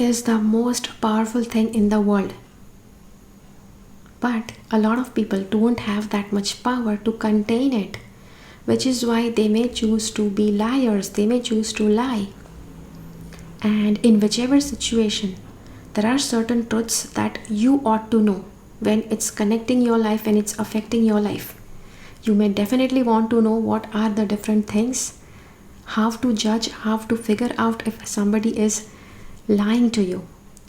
is the most powerful thing in the world. But a lot of people don't have that much power to contain it, which is why they may choose to be liars, they may choose to lie. And in whichever situation, there are certain truths that you ought to know when it's connecting your life, when it's affecting your life. You may definitely want to know what are the different things, how to judge, how to figure out if somebody is lying to you.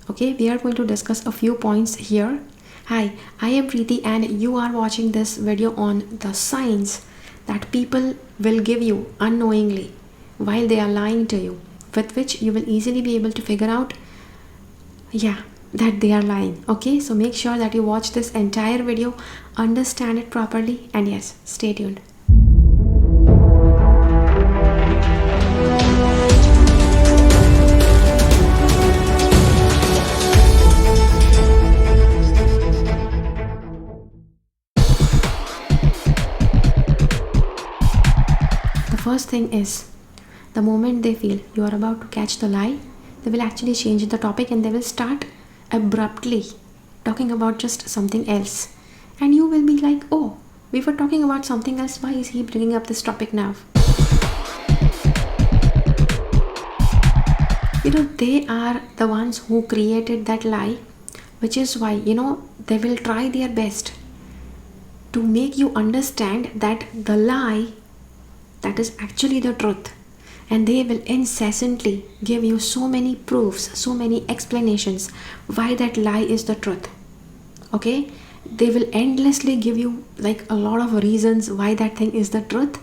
Okay, we are going to discuss a few points here. Hi, I am Preeti and you are watching this video on the signs that people will give you unknowingly while they are lying to you, with which you will easily be able to figure out, that they are lying. Okay, so make sure that you watch this entire video, understand it properly, and yes, stay tuned. The first thing is, the moment they feel you are about to catch the lie, they will actually change the topic and they will start abruptly talking about just something else. And you will be like, oh, we were talking about something else. Why is he bringing up this topic now? They are the ones who created that lie, which is why, they will try their best to make you understand that the lie, that is actually the truth. And they will incessantly give you so many proofs, so many explanations why that lie is the truth. Okay, they will endlessly give you like a lot of reasons why that thing is the truth,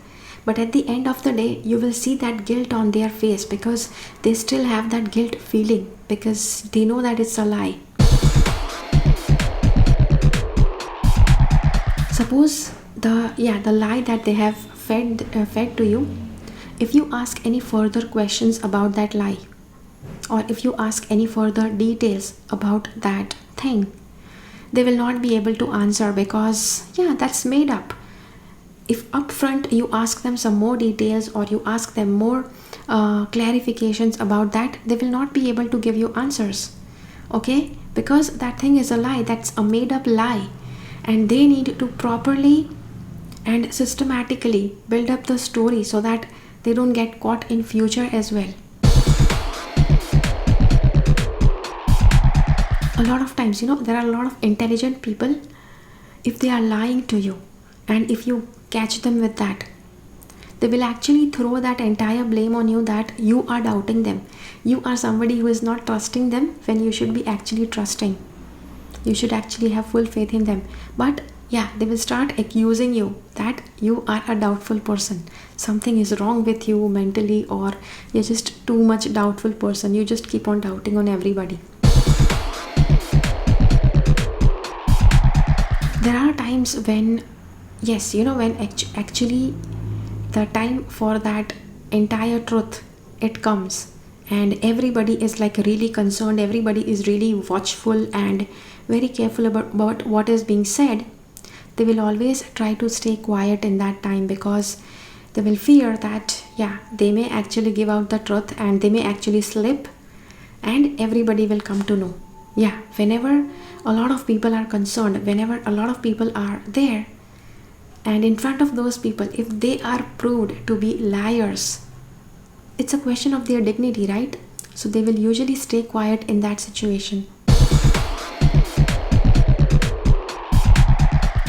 but at the end of the day you will see that guilt on their face, because they still have that guilt feeling, because they know that it's a lie. Suppose the lie that they have fed to you, if you ask any further questions about that lie, or if you ask any further details about that thing, they will not be able to answer, because that's made up. If upfront you ask them some more details, or you ask them more clarifications about that, they will not be able to give you answers. Okay, because that thing is a lie, that's a made up lie, and they need to properly and systematically build up the story so that they don't get caught in future as well. A lot of times, there are a lot of intelligent people. If they are lying to you, and if you catch them with that, they will actually throw that entire blame on you, that you are doubting them. You are somebody who is not trusting them when you should be actually trusting. You should actually have full faith in them. But they will start accusing you that you are a doubtful person. Something is wrong with you mentally, or you're just too much doubtful person. You just keep on doubting on everybody. There are times when, when actually the time for that entire truth, it comes, and everybody is like really concerned, everybody is really watchful and very careful about what is being said. They will always try to stay quiet in that time, because they will fear that they may actually give out the truth and they may actually slip, and everybody will come to know. Whenever a lot of people are concerned, whenever a lot of people are there, and in front of those people, if they are proved to be liars, it's a question of their dignity, right? So they will usually stay quiet in that situation.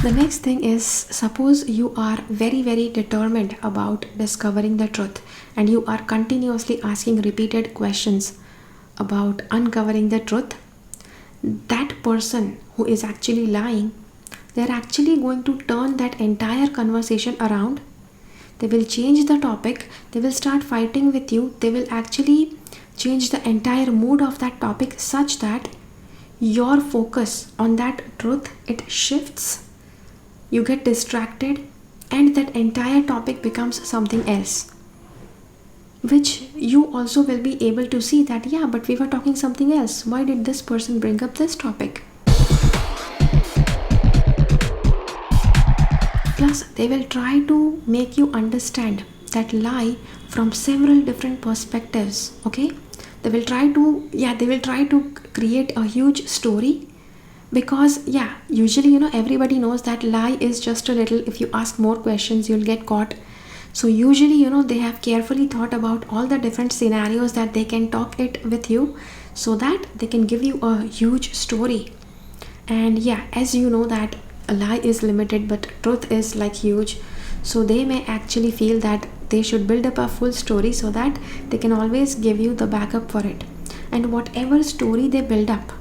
The next thing is, suppose you are very, very determined about discovering the truth, and you are continuously asking repeated questions about uncovering the truth. That person who is actually lying, they're actually going to turn that entire conversation around. They will change the topic, they will start fighting with you, they will actually change the entire mood of that topic, such that your focus on that truth, it shifts. You get distracted, and that entire topic becomes something else, which you also will be able to see that but we were talking something else. Why did this person bring up this topic? Plus, they will try to make you understand that lie from several different perspectives. Okay, They will try to, yeah, they will try to create a huge story, because yeah, usually, everybody knows that lie is just a little, if you ask more questions you'll get caught. So usually, they have carefully thought about all the different scenarios that they can talk it with you, so that they can give you a huge story. And yeah, as you know that a lie is limited but truth is like huge, so they may actually feel that they should build up a full story so that they can always give you the backup for it. And whatever story they build up,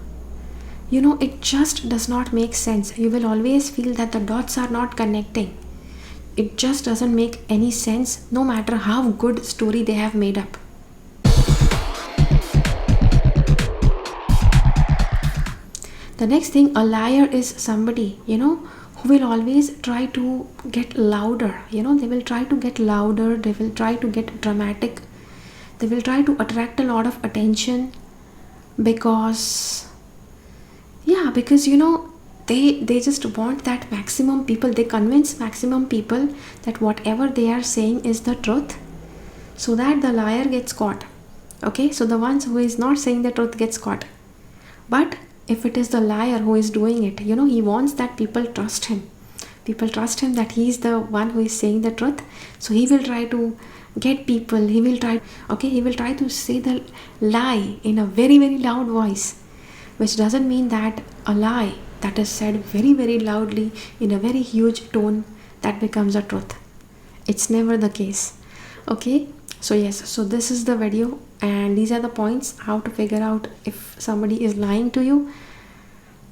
it just does not make sense. You will always feel that the dots are not connecting. It just doesn't make any sense, no matter how good story they have made up. The next thing, a liar is somebody, who will always try to get louder. They will try to get louder, they will try to get dramatic, they will try to attract a lot of attention, because yeah, because they just want that maximum people, they convince maximum people that whatever they are saying is the truth, so that the liar gets caught. Okay, so the ones who is not saying the truth gets caught. But if it is the liar who is doing it, he wants that people trust him. People trust him that he is the one who is saying the truth. So he will try to get people, he will try to say the lie in a very, very loud voice, which doesn't mean that a lie that is said very, very loudly in a very huge tone, that becomes a truth. It's never the case. Okay, so yes, so this is the video, and these are the points how to figure out if somebody is lying to you.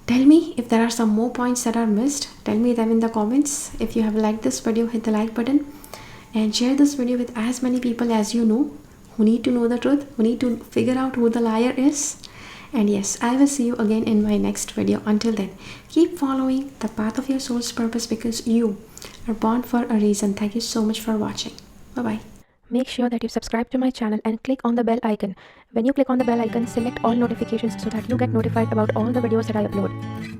Tell me if there are some more points that are missed. Tell me them in the comments. If you have liked this video, hit the like button and share this video with as many people as you know, who need to know the truth, who need to figure out who the liar is. And yes, I will see you again in my next video. Until then, keep following the path of your soul's purpose, because you are born for a reason. Thank you so much for watching. Bye bye. Make sure that you subscribe to my channel and click on the bell icon. When you click on the bell icon, select all notifications so that you get notified about all the videos that I upload.